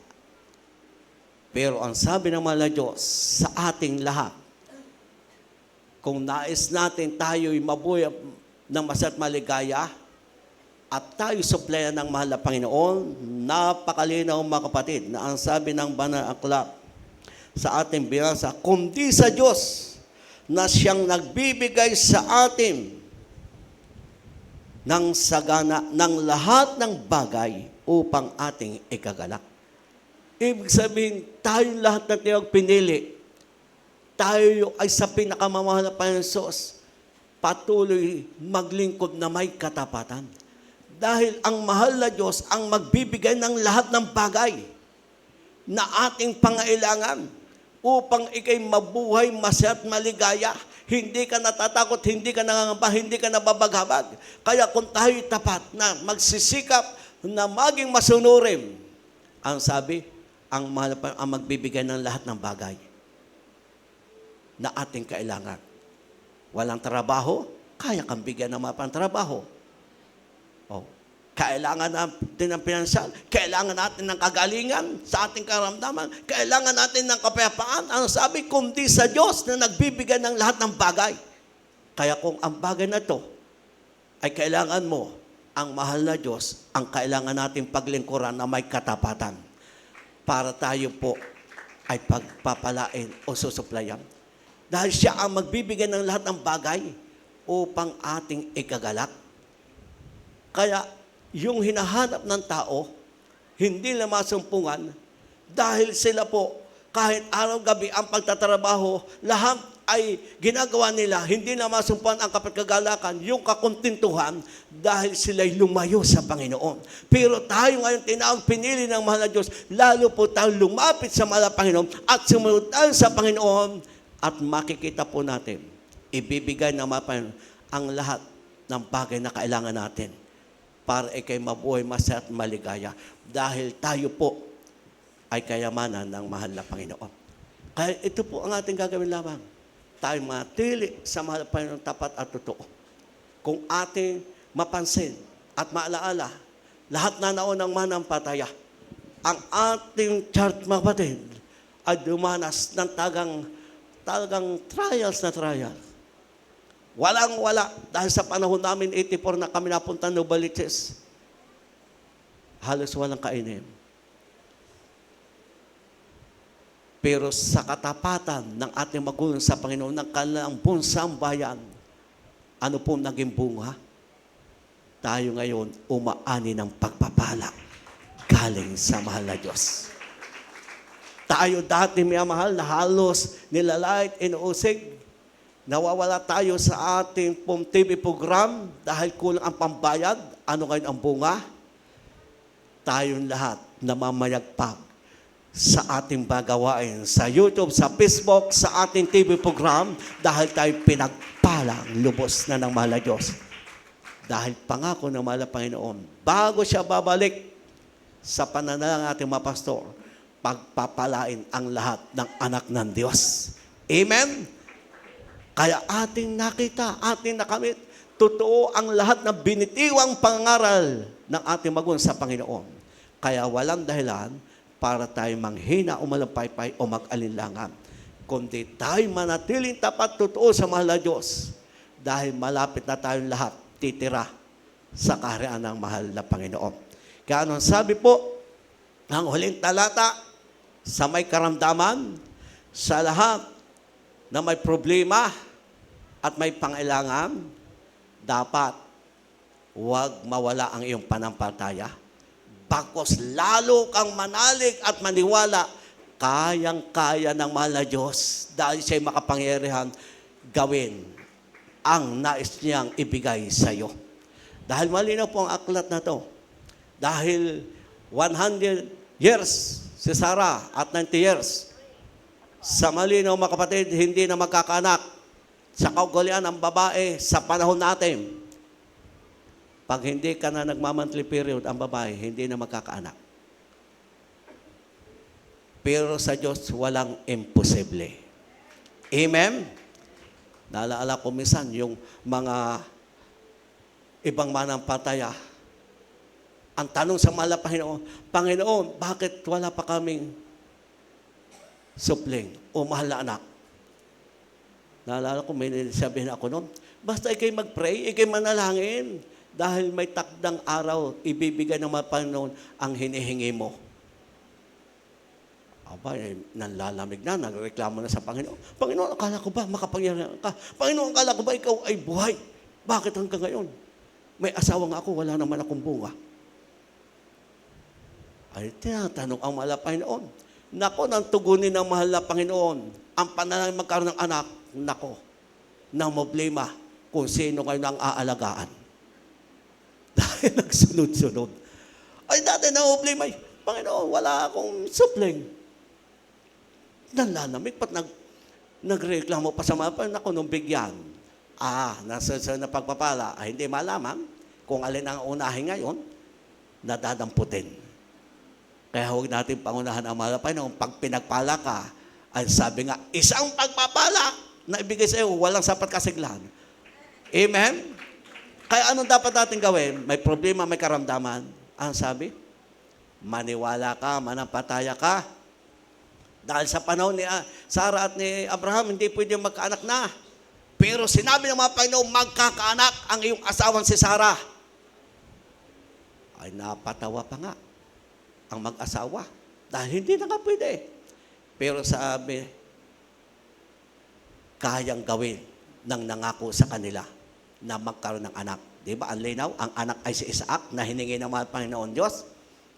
Pero ang sabi ng mahal na Diyos sa ating lahat, kung nais natin tayo'y mabuhay ng masa't maligaya at tayo suplayan ng mahal na Panginoon, napakalinaw mga kapatid na ang sabi ng banal na aklat sa ating binasa, kundi sa Diyos na siyang nagbibigay sa atin ng sagana ng lahat ng bagay upang ating ikagalak. Ibig sabihin, tayo lahat na pinili, tayo ay sa pinakamamahal na Panginoon Diyos. patuloy maglingkod na may katapatan. Dahil ang mahal na Diyos ang magbibigay ng lahat ng bagay na ating pangailangan upang ikay mabuhay, masaya at maligaya. Hindi ka natatakot, hindi ka nangangamba, hindi ka nababaghabag. Kaya kung tayo'y tapat na magsisikap na maging masunurin, ang sabi, ang mahal ang magbibigay ng lahat ng bagay na ating kailangan. Walang trabaho, kaya kang bigyan ng mga pang-trabaho. Oh. Kailangan natin ng pinansyal, kailangan natin ng kagalingan sa ating karamdaman, kailangan natin ng kapayapaan. Ang sabi, kundi sa Diyos na nagbibigay ng lahat ng bagay. Kaya kung ang bagay na ito ay kailangan mo, ang mahal na Diyos, ang kailangan natin paglingkuran na may katapatan para tayo po ay pagpapalain o susuplayan. Dahil siya ang magbibigay ng lahat ng bagay upang ating ikagalak. Kaya yung hinahanap ng tao, hindi na masumpungan dahil sila po kahit araw-gabi ang pagtatrabaho, lahat ay ginagawa nila, hindi na masumpungan ang kapagkagalakan, yung kakontentuhan dahil sila'y lumayo sa Panginoon. Pero tayo ngayon tinawag, pinili ng mahal na Diyos, lalo po tayo lumapit sa mahal na Panginoon at sumunod tayo sa Panginoon. At makikita po natin, ibibigay ng mga Panginoon ang lahat ng bagay na kailangan natin para ikay mabuhay, masaya at maligaya. Dahil tayo po ay kayamanan ng mahal na Panginoon. Kaya ito po ang ating gagawin lamang. Tayo matili sa mahal na Panginoon tapat at totoo. Kung ating mapansin at maalaala, lahat na naon ng manampataya, ang ating church mga kapatid ay dumanas ng talagang trials na trials. Walang-wala. Dahil sa panahon namin, 84 na kami napunta ng Novaliches. Halos walang kainin. Pero sa katapatan ng ating magulang sa Panginoon, ng kanilang bunsang bayan, ano po naging bunga? Tayo ngayon umaani ng pagpapala galing sa mahal na Diyos. Tayo dati may mahal na halos nilalait, inuusig. Nawawala tayo sa ating TV program dahil kulang ang pambayad. Ano ngayon ang bunga? Tayong lahat namamayagpag sa ating bagawain, sa YouTube, sa Facebook, sa ating TV program dahil tayo pinagpalang lubos na ng mahal na Diyos. Dahil pangako ng mahal na Panginoon, bago siya babalik sa pananalang ating mga pastor, pagpapalain ang lahat ng anak ng Diyos. Amen? Kaya ating nakita, ating nakamit, totoo ang lahat ng binitiwang pangaral ng ating magulang sa Panginoon. Kaya walang dahilan para tayo manghina o malampaypay o mag-alinlangan. Kundi tayo manatiling tapat totoo sa mahal na Diyos dahil malapit na tayong lahat titira sa kaharian ng mahal na Panginoon. Kaya anong sabi po ng huling talata, sa may karamdaman, sa lahat na may problema at may pangailangan, dapat huwag mawala ang iyong panampalataya. Bagkus lalo kang manalig at maniwala, kayang-kaya ng mahal na Diyos dahil siya'y makapangyarihan gawin ang nais niyang ibigay sa iyo. Dahil malinaw po ang aklat na to. Dahil 100 years si Sarah at 90 years. Sa malinaw mga kapatid, hindi na magkakaanak. Sa kaugalian ng babae sa panahon natin, pag hindi ka na nagmamantly period, ang babae, hindi na magkakaanak. Pero sa Diyos, walang imposible. Amen? Naalala ko minsan yung mga ibang manampataya, ang tanong sa mahal na Panginoon, Panginoon, bakit wala pa kaming supling o mahal na anak? Naalala ko, may sabihin ako noon, basta ikay mag-pray, ikay manalangin, dahil may takdang araw, ibibigay ng mga Panginoon ang hinihingi mo. Aba, nanlalamig na, nagreklamo na sa Panginoon. Panginoon, akala ko ba makapangyarihan ka? Panginoon, akala ko ba ikaw ay buhay? Bakit hanggang ngayon? May asawa nga ako, wala naman akong bunga. Ay, tinatanong ang mahal na Panginoon. Nako, nang tugunin ng mahal na Panginoon, ang panalangin magkaroon ng anak, nako, ng problema, kung sino kayo nang aalagaan. Dahil nagsunod-sunod. Ay, dati na-problema, Panginoon, wala akong supling. Nanlalamig, nagreklamo pa sa mga ako nung bigyan. Nasa na pagpapala, hindi malaman kung alin ang unahin ngayon, nadadamputin. Kaya huwag natin pangunahan ang mga Panginoon. Pag pinagpala ka, ay sabi nga, isang pagpapala na ibigay sa iyo, walang sapat kasiglahan. Amen? Kaya anong dapat natin gawin? May problema, may karamdaman. Ang sabi? Maniwala ka, manampataya ka. Dahil sa panahon ni Sarah at ni Abraham, hindi pwede magkaanak na. Pero sinabi ng mga Panginoon, magkakaanak ang iyong asawang si Sarah. Ay napatawa pa nga ang mag-asawa. Dahil hindi na nga pwede. Pero sabi, kayang gawin ng nangako sa kanila na magkaroon ng anak. Di ba? Ang linaw, ang anak ay si Isaac na hiningi ng mga Panginoon Diyos.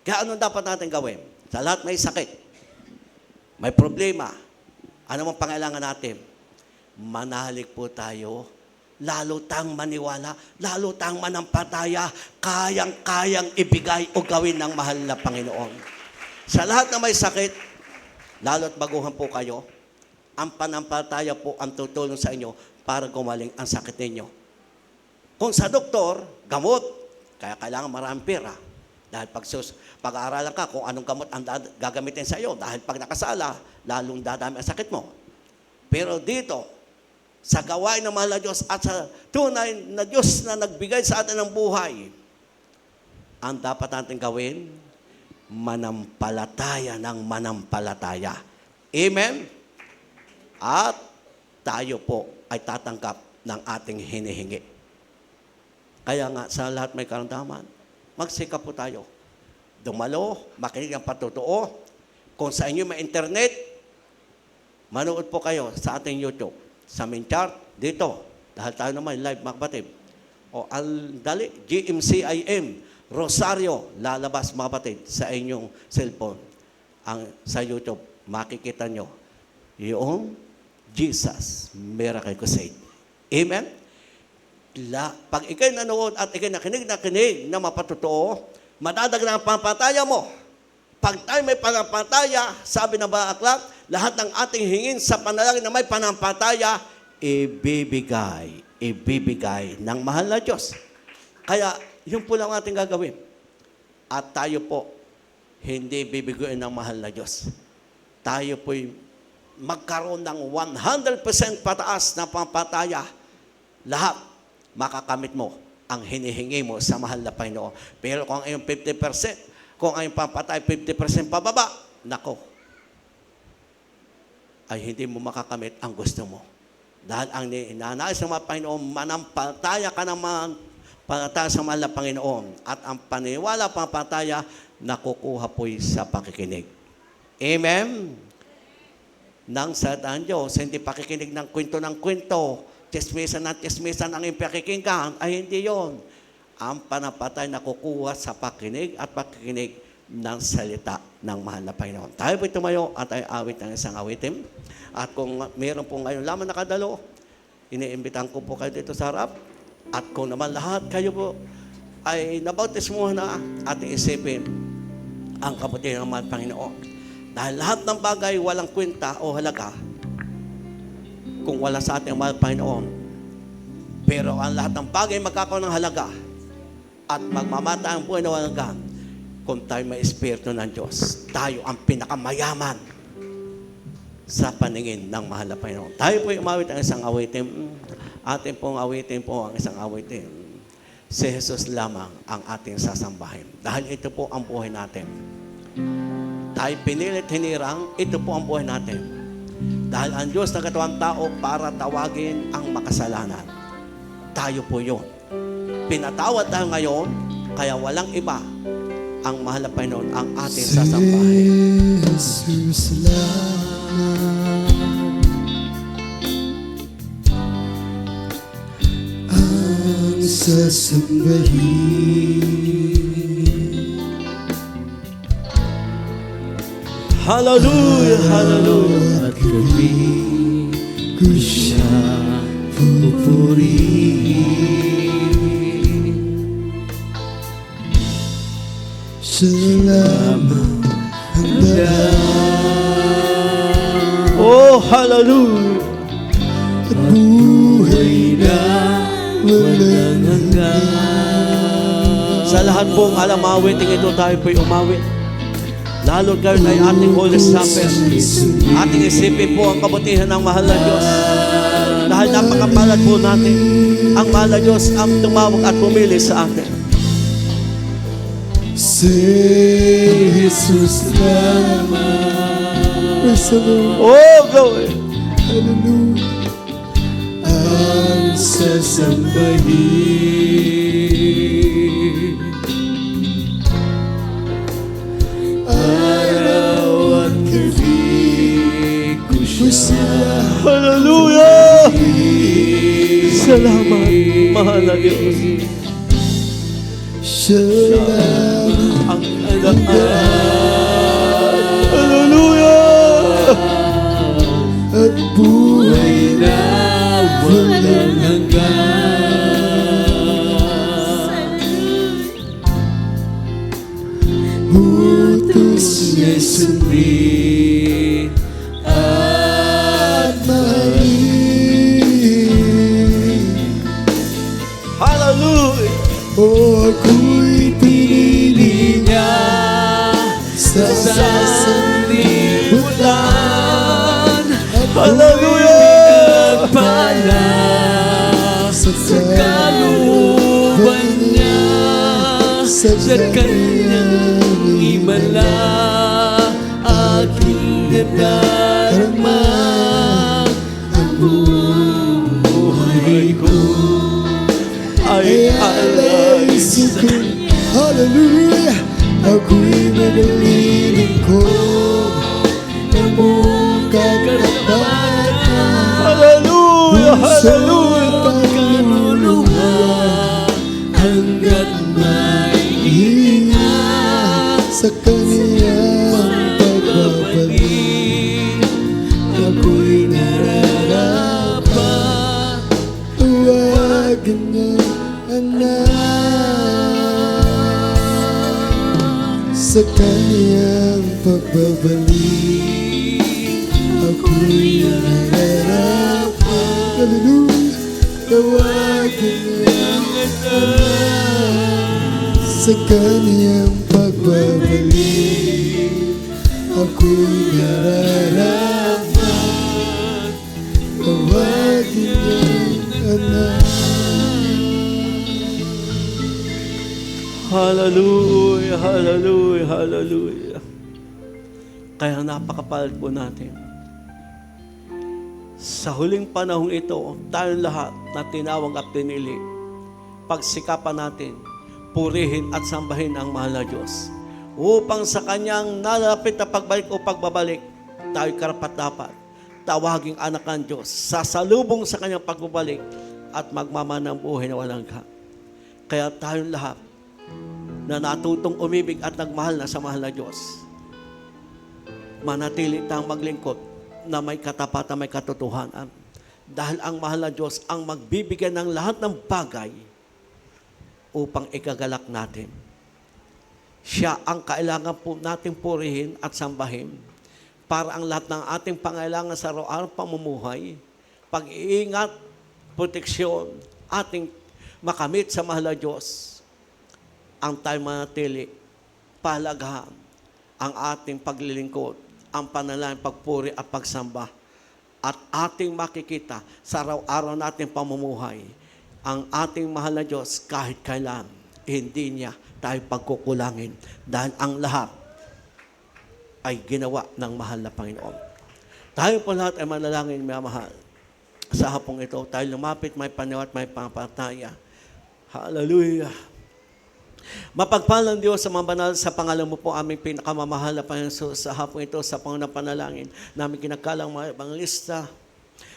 Kaya anong dapat natin gawin? Sa lahat may sakit, may problema, ano mang pangailangan natin? Manalig po tayo, lalo tang maniwala, lalo tang manampataya, kayang-kayang ibigay o gawin ng mahal na Panginoon. Sa lahat na may sakit, lalo't baguhan po kayo, ang panampataya po ang tutulong sa inyo para gumaling ang sakit ninyo. Kung sa doktor, gamot, kaya kailangan maraming pera. Dahil pag-aaralan ka kung anong gamot ang gagamitin sa iyo, dahil pag nakasala, lalong dadami ang sakit mo. Pero dito, sa gawain ng mahal na Diyos at sa tunay na Diyos na nagbigay sa atin ng buhay, ang dapat natin gawin, manampalataya ng manampalataya. Amen? At tayo po ay tatanggap ng ating hinihingi. Kaya nga, sa lahat may karamdaman, magsikap po tayo. Dumalo, makinig ang patutuo. Kung sa inyo may internet, manood po kayo sa ating YouTube. Sa main chart, dito. Dahil tayo naman live, mga kapatid. O dali, GMCIM, Rosario, lalabas mga kapatid sa inyong cellphone. Sa YouTube, makikita nyo yung Jesus Miracle Crusade. Amen? Pag ikay nanood at ikay nakinig na mapatutuo, madadagdag ang pampataya mo. Pag tayo may panampataya, sabi ng mga aklat, lahat ng ating hingin sa panalangin na may panampataya, ibibigay ng mahal na Diyos. Kaya, yun po lang ating gagawin. At tayo po, hindi bibiguin ng mahal na Diyos. Tayo po'y magkaroon ng 100% pataas na pampataya. Lahat, makakamit mo ang hinihingi mo sa mahal na Panginoon. Pero kung ang 50%, kung ang pampatay 50% pababa, nako, ay hindi mo makakamit ang gusto mo. Dahil ang ninanais ng mga Panginoon, manampataya ka naman, panataya sa mahal na Panginoon. At ang paniwala, pampataya, nakukuha po'y sa pakikinig. Amen? Nang sa daan Diyos, hindi pakikinig ng kwento, tismisan ang iyong pakikinggan, ay hindi yon. Ang panapatay na kukuha sa pakinig at pakikinig ng salita ng mahal na Panginoon. Tayo po'y tumayo at ay awit ng isang awitin. At kung meron po ngayon lamang nakadalo, iniimbitahan ko po kayo dito sa harap. At kung naman lahat kayo po ay nabautismuhan na, ating isipin ang kabutihan ng mahal Panginoon. Dahil lahat ng bagay walang kwenta o halaga kung wala sa ating mahal Panginoon. Pero ang lahat ng bagay magkakaroon ng halaga at magmamata ang buhay na halaga kung tayo may Espiritu ng Diyos. Tayo ang pinakamayaman sa paningin ng mahal na Panginoon. Tayo po umawit ang isang awitin. Atin pong awitin po ang isang awitin. Si Jesus lamang ang ating sasambahin. Dahil ito po ang buhay natin. Tayo pinilit hinirang, ito po ang buhay natin. Dahil ang Diyos nagkatawang tao para tawagin ang makasalanan. Tayo po yun. Pinatawad tayo ngayon, kaya walang iba ang mahal na Panginoon ang ating sasambahin. Jesus lamang ang sasambahin. Hallelujah, hallelujah. At gabi ko siya pupurihin. Salamat hanggang Oh, hallelujah! at buhay na walang Sa lahat pong alam awiting ito, tayo po'y umawit. Lalo ngayon ay ating Holy Supper. Ating isipin po ang kabutihan ng mahal na Diyos. Dahil napakapalad po natin. Ang mahal na Diyos ang tumawag at pumili sa atin. Say Jesus salamat. Praise the Lord. Oh, glory! Hallelujah. Ang sasambahin, araw at gabi ko siya Hallelujah! Salamat, mahal na Diyos. Salamat Ang anak. Hallelujah! at buhay na walang hanggan. utos Niya sundin at mahalin. Hallelujah! O ako'y pinili niya sa sanlibutan. Hallelujah! Pala sa sa kaluban niya, sa kanyang himala, aking nadarama ang buhay ko. Ay alay sa kanya. Hallelujah! Ako'y naglilingkod ng buong katapatan. Hallelujah! Hallelujah! Kaluluwa hanggat may hinga Sa kaniyang pagbabalik, ako'y nararapat. tawagan niya anak. Sa kaniyang pagbabalik, ako'y nararapat. Hallelujah! Tawagan niya anak. Sa kaniyang pagbabalik, ako'y nararapat. Tawagin niya anak. Hallelujah! Hallelujah! Hallelujah! Kaya napakapalad po natin. Sa huling panahong ito, tayong lahat na tinawag at pinili, pagsikapan natin, purihin at sambahin ang mahal na Diyos. Upang sa Kanyang nalapit na pagbalik o pagbabalik, tayo'y karapat-dapat, tawaging anak ng Diyos, sasalubong sa Kanyang pagbabalik at magmamanang buhay na walang hanggan. Kaya tayong lahat na natutong umibig at nagmahal na sa mahal na Diyos, manatili tayong maglingkod na may katapatan, may katotohanan. Dahil ang mahal na Diyos ang magbibigay ng lahat ng bagay upang ikagalak natin. Siya ang kailangan po natin purihin at sambahin para ang lahat ng ating pangailangan sa araw-araw pamumuhay, pag-iingat, proteksyon, ating makamit sa mahal na Diyos. Ang tayo manatili, palagahan ang ating paglilingkod, ang panalangin, pagpuri at pagsamba. At ating makikita sa araw-araw nating pamumuhay, ang ating mahal na Diyos kahit kailan, hindi niya tayo pagkukulangin. Dahil ang lahat ay ginawa ng mahal na Panginoon. Tayo po lahat ay manalangin, mga mahal. Sa hapong ito, tayo lumapit, may paniwat, may pampataya. Hallelujah! Mapagpalang Diyos sa mga banal sa pangalan mo po aming pinakamamahal na Panginoon sa hapong ito, sa pangunang panalangin namin kinakalang mga ebangelista,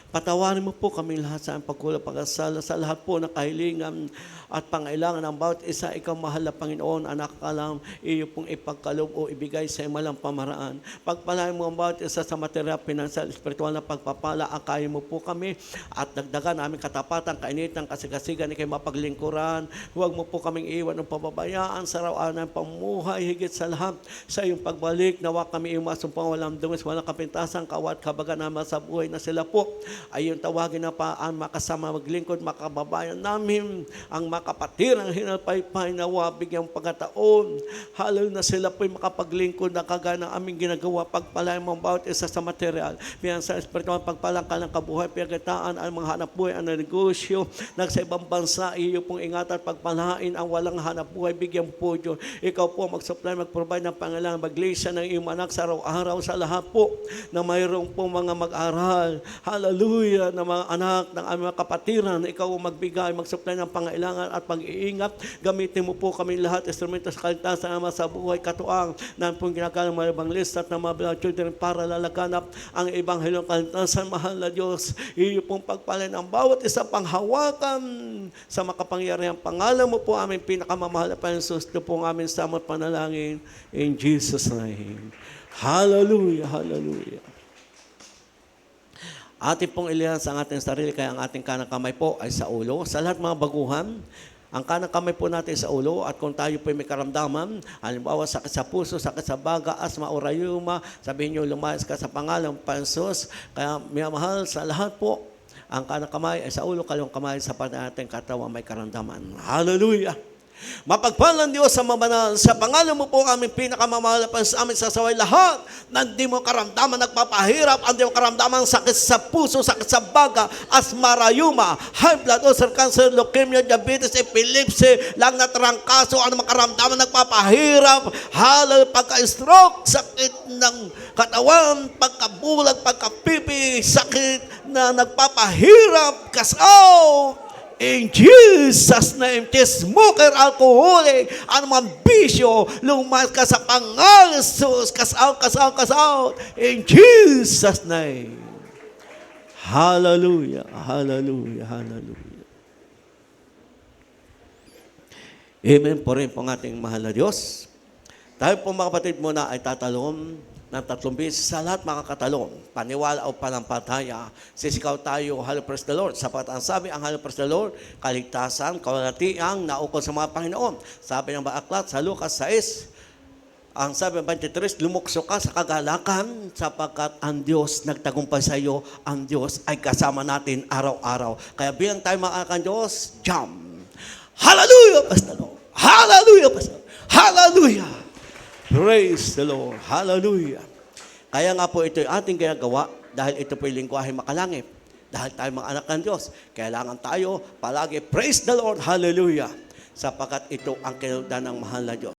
Patawarin mo po kami lahat sa aming pagkulang pagkasala, sa lahat po ng kahilingan at pangailangan ng bawat isa. Ikaw mahal na Panginoon, ang nakakalam, iyo pong ipagkaloob o ibigay sa malang pamaraan. Pagpalain mo ang bawat isa sa material, financial, spiritual na pagpapala, akayin mo po kami at dagdagan aming katapatan, kainitan, kasigasigan, ikay mapaglingkuran. Huwag mo po kaming iwan ng pababayaan sa araw-araw ng pamuhay, higit sa lahat sa iyong pagbalik. Nawa kami iyong masumpang walang dungis, walang kapintasan, kawat, kabaga naman sa buhay na sila po. Ayun tawagin na pa ang makasama maglingkod, makababayan namin, ang makapatirang hinalpaypay na bigyang pagkataon. Halo na sila po'y makapaglingkod na kagaya ng aming ginagawa. Pagpalain mo ang bawat isa sa material. Piyan sa espiritual, pagpalang ka ng kabuhay, piyagataan ang mga hanap buhay, ang negosyo, nagsa ibang bansa, iyo pong ingatan, pagpalain ang walang hanap buhay, bigyan po Diyos. Ikaw po mag-supply, mag-provide ng pangailangan, mag-lisa ng iyong anak sa araw-araw, sa lahat po na mayroong po mga mag-aral. Hallelujah, na mga anak ng aming mga kapatiran, ikaw magbigay, mag-supply ng pangailangan at pag-iingat. Gamitin mo po kami lahat, instrumento sa kaligtasan naman sa buhay katuang na pong ginagalang mga ibang list at ng mga beloved children para lalaganap ang ibanghelyong kaligtasan. Mahal na Diyos, iyo pong pagpalain ang bawat isa panghawakan sa makapangyarihang pangalan mo po aming pinakamamahal na Panginoon. Ito po ang aming samot panalangin in Jesus' name. Hallelujah, hallelujah. Ating pong ilihas ang ating sarili, kaya ang ating kanang kamay po ay sa ulo. Sa lahat mga baguhan, ang kanang kamay po natin sa ulo, at kung tayo po may karamdaman, halimbawa sakit sa puso, sakit sa baga, asma o rayuma, sabihin nyo, lumayas ka sa pangalan ng Panginoon. Kaya minamahal sa lahat po, ang kanang kamay ay sa ulo, kaliwang kamay sa ating katawan may karamdaman. Hallelujah! Mapagpalang Diyos sa mabanal, sa pangalan mo po aming pinakamamahal sa amin sasaway lahat na hindi mo karamdaman nagpapahirap, hindi mo karamdaman sakit sa puso, sakit sa baga, asma, rayuma, high blood, ulcer, cancer, leukemia, diabetes, epilepsy, lang na trangkaso, ano makaramdaman nagpapahirap, halal, pagka-stroke, sakit ng katawan, pagkabulag, pagkapipi, sakit na nagpapahirap, kasaw, in Jesus' name, smoker, alcoholic, anumang bisyo, lumayas ka sa pangalan ni Jesus, kasaw, kasaw, kasaw, in Jesus' name. Hallelujah, hallelujah, hallelujah. Amen po rin po ng ating mahal na Diyos. Tayo po mga kapatid muna ay tatalon ng 3 beses sa lahat makakatalong, paniwala o panampalataya. Sisigaw tayo, Hallelujah, praise the Lord. Sapat ang sabi, ang Hallelujah, praise the Lord, kaligtasan, kawalatiang, naukol sa mga Panginoon. Sabi ng Baaklat sa Lucas 6, ang sabi ng 23, lumukso ka sa kagalakan sapagkat ang Diyos nagtagumpay sa iyo, ang Diyos ay kasama natin araw-araw. Kaya bilang tayo makakang Diyos, jump! Hallelujah, praise the Lord! Hallelujah, praise the Lord! Hallelujah! Praise the Lord. Hallelujah. Kaya nga po ito yung ating ginagawa dahil ito po yung lingwahe makalangit. Dahil tayo mga anak ng Diyos, kailangan tayo palagi praise the Lord. Hallelujah. Sapagkat ito ang kinagdan ng mahal na Diyos.